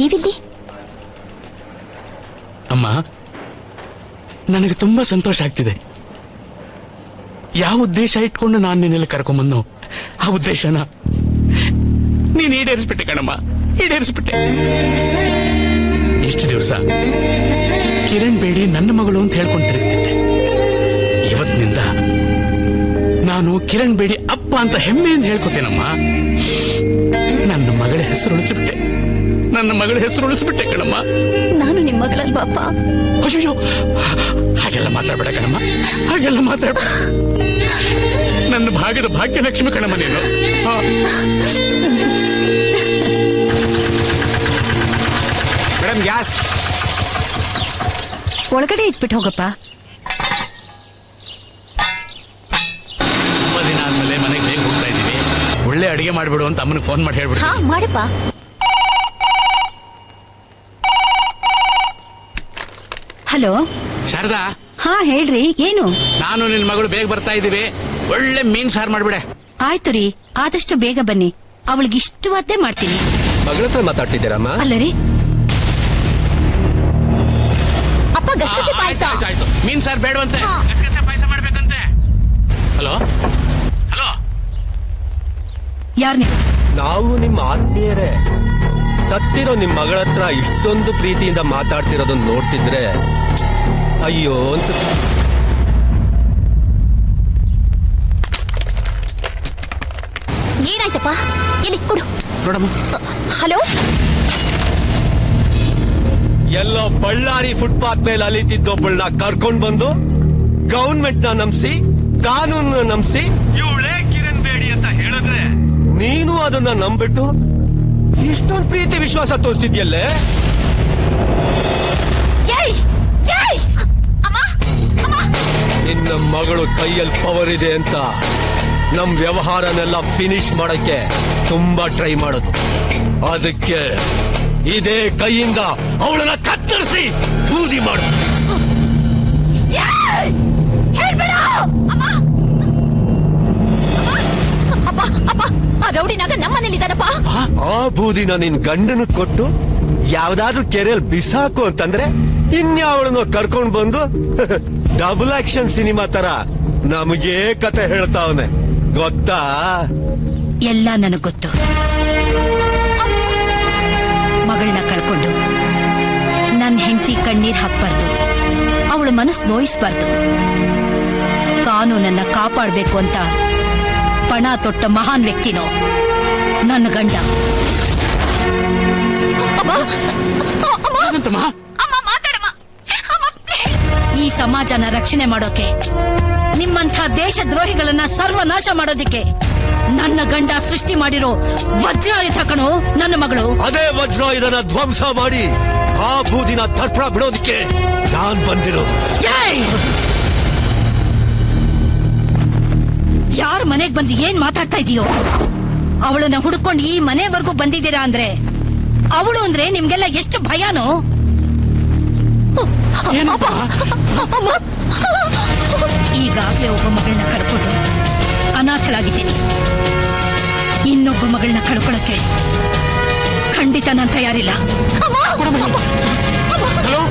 ನೀವಿಲ್ಲಿ? ಅಮ್ಮ, ನನಗೆ ತುಂಬಾ ಸಂತೋಷ ಆಗ್ತಿದೆ. ಯಾವ ಉದ್ದೇಶ ಇಟ್ಕೊಂಡು ನಾನು ನಿನ್ನೆಲ್ಲ ಕರ್ಕೊಂಬಂದು ಆ ಉದ್ದೇಶನ ನೀನು ಈಡೇರಿಸ್ಬಿಟ್ಟೆ ಕಣಮ್ಮ, ಈಡೇರಿಸ್ಬಿಟ್ಟೆ. ಇಷ್ಟು ದಿವಸ ಕಿರಣ್ ಬೇಡಿ ನನ್ನ ಮಗಳು ಅಂತ ಹೇಳ್ಕೊಂಡು ತಿರುಗ್ತಿದ್ದೆ. ಇವತ್ತಿನಿಂದ ನಾನು ಕಿರಣ್ ಬೇಡಿ ಅಪ್ಪ ಅಂತ ಹೆಮ್ಮೆಯಿಂದ ಹೇಳ್ಕೊತೇನಮ್ಮ. ನನ್ನ ಮಗಳ ಹೆಸರು ಉಳಿಸಿಬಿಟ್ಟೆ, ನನ್ನ ಮಗಳ ಹೆಸರು ಉಳಿಸಿಬಿಟ್ಟೆ ಕಣಮ್ಮ. ನಾನು ನಿಮ್ಮ ಮಗಳಲ್ವಾಪ್ಪ? ಅಯ್ಯೋ, ಹಾಗೆಲ್ಲ ಮಾತಾಡ್ಬೇಡ ಕಣಮ್ಮ, ಹಾಗೆಲ್ಲ ಮಾತಾಡ್ಬೇಡ. ನನ್ನ ಭಾಗದ ಭಾಗ್ಯಲಕ್ಷ್ಮಿ ಕಣಮ್ಮ ನೀನು. ಮೇಡಮ್, ಗ್ಯಾಸ್ ಒಳಗಡೆ ಇಟ್ಬಿಟ್ಟು ಹೋಗಪ್ಪ. ತುಂಬಾ ದಿನ ಆದ್ಮೇಲೆ ಮನೆಗೆ ಬೇಗ ಹೋಗ್ತಾ ಇದ್ದೀವಿ. ಒಳ್ಳೆ ಅಡಿಗೆ ಮಾಡ್ಬಿಡು ಅಂತ ಅಮ್ಮನಿಗೆ ಫೋನ್ ಮಾಡಿ ಹೇಳ್ಬಿಡು. ಹಾ ಮಾಡಪ್ಪ. ಹಲೋ ಶಾರದಾ, ಹಾ ಹೇಳ್ರಿ, ಏನು? ನಾನು ನಿನ್ ಮಗಳು ಬೇಗ ಬರ್ತಾ ಇದ್ದೀವಿ. ಒಳ್ಳೆ ಮೀನ್ ಸಾರು ಮಾಡ್ಬಿಡೆ. ಆಯ್ತು ರೀ, ಆದಷ್ಟು ಬೇಗ ಬನ್ನಿ. ಅವಳಿಗೆ ಇಷ್ಟವಾದ್ದೇ ಮಾಡ್ತೀನಿ. ಮಗಳ ಹತ್ರ ಮಾತಾಡ್ತಿದ್ದೀರಮ್ಮ? ಅಲ್ಲ ರೀ, ಅಪ್ಪ ಗಸಗಸೆ ಪಾಯಸ. ಆಯ್ತು, ಮೀನ್ ಸಾರು ಬೇಡವಂತೆ, ಗಸಗಸೆ ಪಾಯಸ ಮಾಡ್ಬೇಕಂತೆ. ಹಲೋ ಹಲೋ, ಯಾರ್ ನೀವು? ನಾವು ನಿಮ್ಮ ಆತ್ಮೀಯರೇ. ಸತ್ತಿರೋ ನಿಮ್ ಮಗಳ ಹತ್ರ ಇಷ್ಟೊಂದು ಪ್ರೀತಿಯಿಂದ ಮಾತಾಡ್ತಿರೋದನ್ನ ನೋಡ್ತಿದ್ರೆ ಅಯ್ಯೋ ಅನ್ಸುತ್ತೆ. ಏನಾಯ್ತಪ್ಪ? ಎಲ್ಲಿ ಕೊಡು. ನೋಡಮ್ಮ. ಹಲೋ, ಎಲ್ಲೋ ಬಳ್ಳಾರಿ ಫುಟ್ಪಾತ್ ಮೇಲೆ ಅಲಿತಿದ್ದೊಬ್ಬಳನ್ನ ಕರ್ಕೊಂಡ್ ಬಂದು ಗವರ್ಮೆಂಟ್ ನ ನಂಬಿಸಿ, ಕಾನೂನ ನಂಬಿಸಿ ಇವಳೇ ಕಿರಣ್ ಬೇಡಿ ಅಂತ ಹೇಳಿದ್ರೆ ನೀನು ಅದನ್ನ ನಂಬಿಟ್ಟು ಇಷ್ಟೊಂದು ಪ್ರೀತಿ ವಿಶ್ವಾಸ ತೋರಿಸ್ತಿದ್ಯಲ್ಲೇ. ನಿನ್ನ ಮಗಳು ಕೈಯಲ್ಲಿ ಪವರ್ ಇದೆ ಅಂತ ನಮ್ ವ್ಯವಹಾರನೆಲ್ಲ ಫಿನಿಶ್ ಮಾಡಕ್ಕೆ ತುಂಬಾ ಟ್ರೈ ಮಾಡೋದು. ಅದಕ್ಕೆ ಇದೇ ಕೈಯಿಂದ ಅವಳನ್ನ ಕತ್ತರಿಸಿ ಬೂದಿ ಮಾಡು. ಆ ರೌಡಿನಾಗ ನಮ್ಮನೇಲಿದ್ದಾರಪ್ಪ. ಆ ಬೂದಿನ ನಿನ್ ಗಂಡನ ಕೊಟ್ಟು ಯಾವ್ದಾದ್ರೂ ಕೆರೆಯಲ್ಲಿ ಬಿಸಾಕು ಅಂತಂದ್ರೆ ಇನ್ಯಾವಳನ್ನು ಕರ್ಕೊಂಡ್ ಬಂದು ಡಬಲ್ ಆಕ್ಷನ್ ಸಿನಿಮಾ ತರ ನಮಗೇ ಕತೆ ಹೇಳ್ತಾವನೆ, ಗೊತ್ತಾ? ಎಲ್ಲ ನನಗ್ ಗೊತ್ತು. ಮಗಳನ್ನ ಕಳ್ಕೊಂಡು ನನ್ನ ಹೆಂಡತಿ ಕಣ್ಣೀರ್ ಹಾಕ್ಬಾರ್ದು, ಅವಳ ಮನಸ್ಸು ನೋಯಿಸ್ಬಾರ್ದು. ಕಾನೂನನ್ನ ಕಾಪಾಡಬೇಕು ಅಂತ ಪಣ ತೊಟ್ಟ ಮಹಾನ್ ವ್ಯಕ್ತಿನೋ ನನ್ನ ಗಂಡ. ಈ ಸಮಾಜನ ರಕ್ಷಣೆ ಮಾಡೋಕೆ, ನಿಮ್ಮಂಥ ದೇಶದ್ರೋಹಿಗಳನ್ನ ಸರ್ವನಾಶ ಮಾಡೋದಿಕ್ಕೆ ನನ್ನ ಗಂಡ ಸೃಷ್ಟಿ ಮಾಡಿರೋ ವಜ್ರಾಯುಧ ಕಣೋ ನನ್ನ ಮಗಳು. ಅದೇ ವಜ್ರಾಯುಧನ ಧ್ವಂಸ ಮಾಡಿ ಆ ಬೂದಿನ ತರ್ಪಣ ಬಿಡೋದಕ್ಕೆ ನಾನ್ ಬಂದಿರೋದು. ಯಾರ ಮನೆಗ್ ಬಂದು ಏನ್ ಮಾತಾಡ್ತಾ ಇದೀಯೋ? ಅವಳನ್ನ ಹುಡ್ಕೊಂಡು ಈ ಮನೆವರೆಗೂ ಬಂದಿದ್ದೀರಾ ಅಂದ್ರೆ ಅವಳು ಅಂದ್ರೆ ನಿಮ್ಗೆಲ್ಲ ಎಷ್ಟು ಭಯನೋ? ಈಗಾಗ್ಲೇ ಒಬ್ಬ ಮಗಳನ್ನ ಕಳ್ಕೊಂಡು ಅನಾಥಳಾಗಿದ್ದೀನಿ. ಇನ್ನೊಬ್ಬ ಮಗಳನ್ನ ಕಳ್ಕೊಳಕ್ಕೆ ಖಂಡಿತ ನಾನು ತಯಾರಿಲ್ಲ. ಹಲೋ,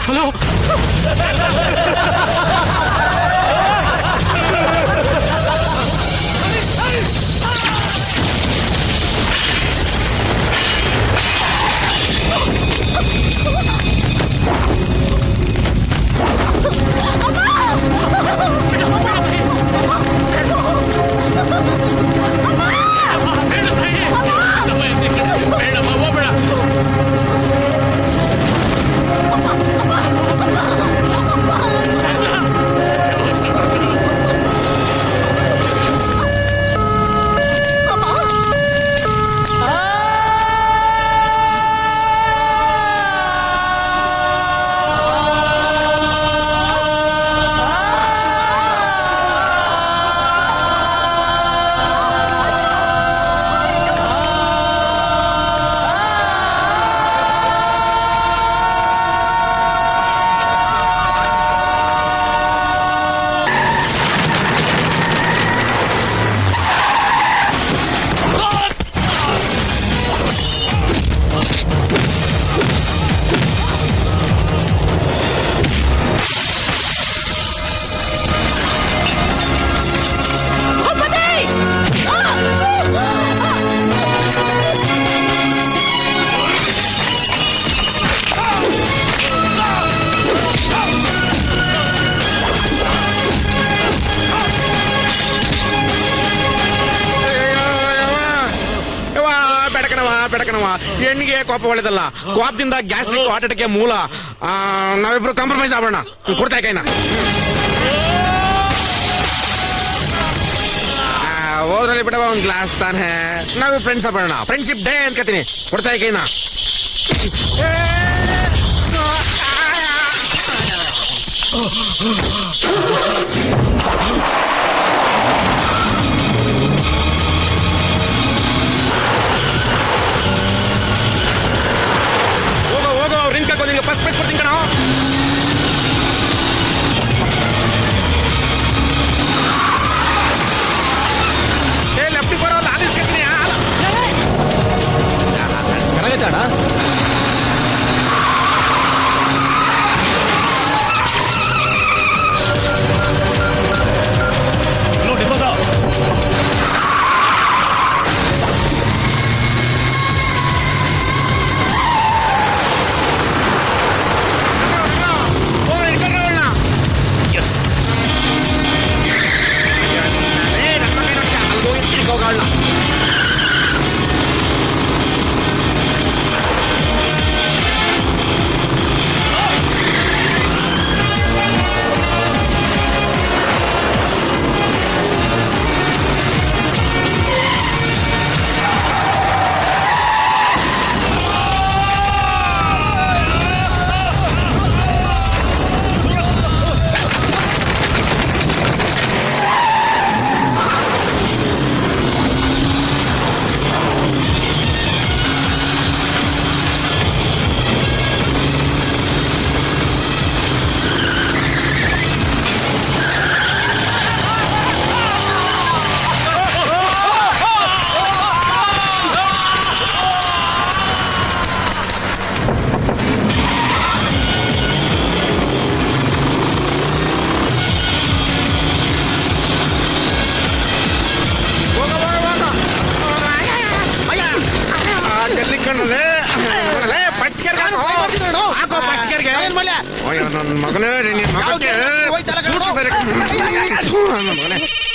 ಹಲೋ, ಹೆಣ್ಣಿಗೆ ಕೋಪ ಒಳ್ಳೇದಲ್ಲ. ಕೋಪದಿಂದ ಗ್ಯಾಸ್ಟ್ರಿಕ್ ಹಾರ್ಟ್ ಅಟ್ಯಾಕ್ ಮೂಲ. ನಾವಿಬ್ರು ಕಾಂಪ್ರಮೈಸ್ ಆಗೋಣ. ಕೊಡ್ತಾ ಕೈನ ಹೋದ್ರಲ್ಲಿ ಬಿಡವ ಒಂದ್ ಗ್ಲಾಸ್ ತಾನೆ. ನಾವೇ ಫ್ರೆಂಡ್ಸ್ ಆಗೋಣ. ಫ್ರೆಂಡ್ಶಿಪ್ ಡೇ ಅನ್ಕತೀನಿ. ಕೊಡ್ತಾ ಕೈನ ಹೋಗೋ ರಿಂಗ್ ಹಾಕೋ. ನಿಂಗೆ ಫಸ್ಟ್ ಪ್ರೈಸ್ ಕೊಡ್ತೀನಿ ಕಣೋ. ಲೆಫ್ಟ್ ಬರೋ ಆಲಿಸ್ಕತ್ತೀನಿ. ಚೆನ್ನಾಗೈತಾಡ.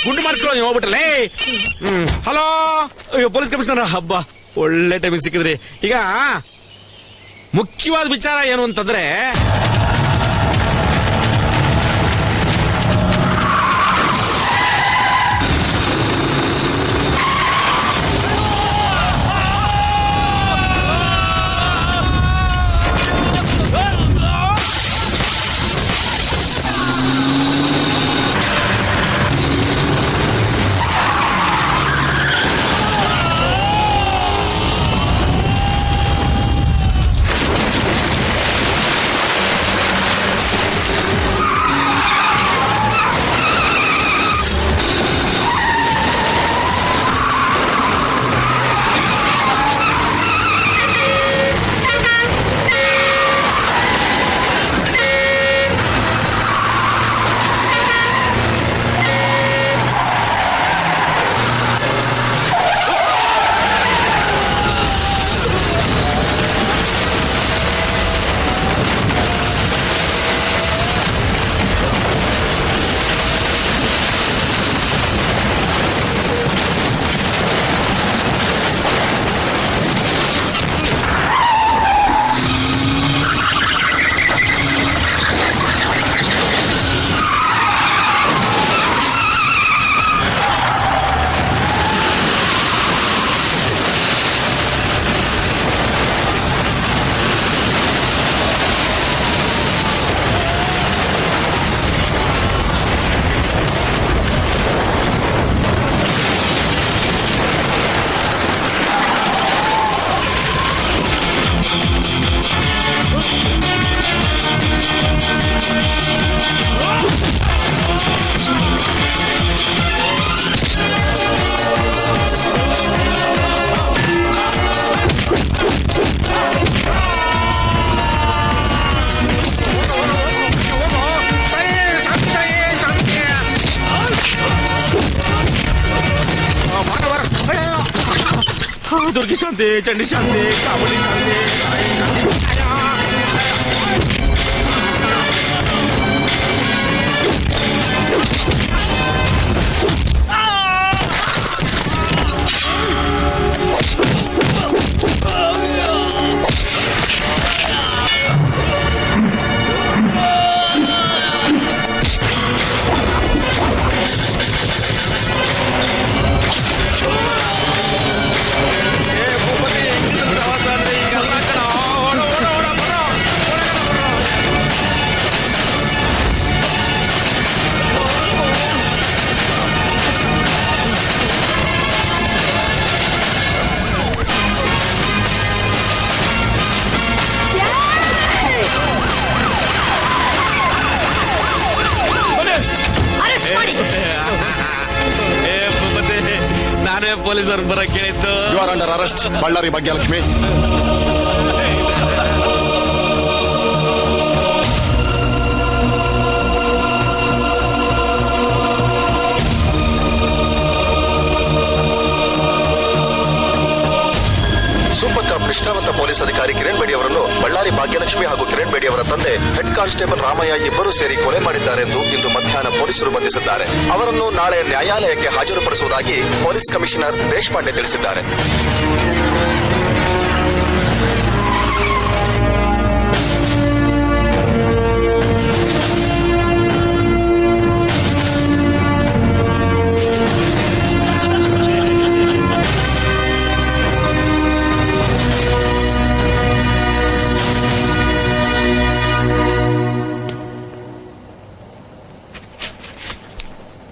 ಗುಂಡು ಮಾಡಿಸ್ಕೊಳ್ಳೋ ನೀವು ಹೋಗ್ಬಿಟ್ರಲ್ಲೇ. ಹಲೋ, ಅಯ್ಯೋ ಪೊಲೀಸ್ ಕಮಿಷನರ್. ಹಬ್ಬ, ಒಳ್ಳೆ ಟೈಮಿಗೆ ಸಿಕ್ಕಿದ್ರಿ. ಈಗ ಮುಖ್ಯವಾದ ವಿಚಾರ ಏನು ಅಂತಂದ್ರೆ, ದುರ್ಗಿ ಶಾಂತಿ, ಚಂಡಿ ಶಾಂತಿ, ಚಾಮುಂಡಿ ಶಾಂತಿ. ನಾನೇ ಪೊಲೀಸರು ಬರಕ್ ಕೇಳಿದ್ದು. You are under arrest Ballari Bhagyalakshmi. Super cop ನಿಷ್ಠಾವಂತ ಪೊಲೀಸ್ ಅಧಿಕಾರಿ ಕಿರಣ್ ಬೇಡಿ ಅವರನ್ನು ಬಳ್ಳಾರಿ ಭಾಗ್ಯಲಕ್ಷ್ಮಿ ಹಾಗೂ ಕಿರಣ್ ಬೇಡಿ ಅವರ ತಂದೆ ಹೆಡ್ ಕಾನ್ಸ್ಟೇಬಲ್ ರಾಮಯ್ಯ ಇಬ್ಬರು ಸೇರಿ ಕೊಲೆ ಮಾಡಿದ್ದಾರೆ ಎಂದು ಇಂದು ಮಧ್ಯಾಹ್ನ ಪೊಲೀಸರು ಬಂಧಿಸಿದ್ದಾರೆ. ಅವರನ್ನು ನಾಳೆ ನ್ಯಾಯಾಲಯಕ್ಕೆ ಹಾಜರುಪಡಿಸುವುದಾಗಿ ಪೊಲೀಸ್ ಕಮಿಷನರ್ ದೇಶಪಾಂಡೆ ತಿಳಿಸಿದ್ದಾರೆ.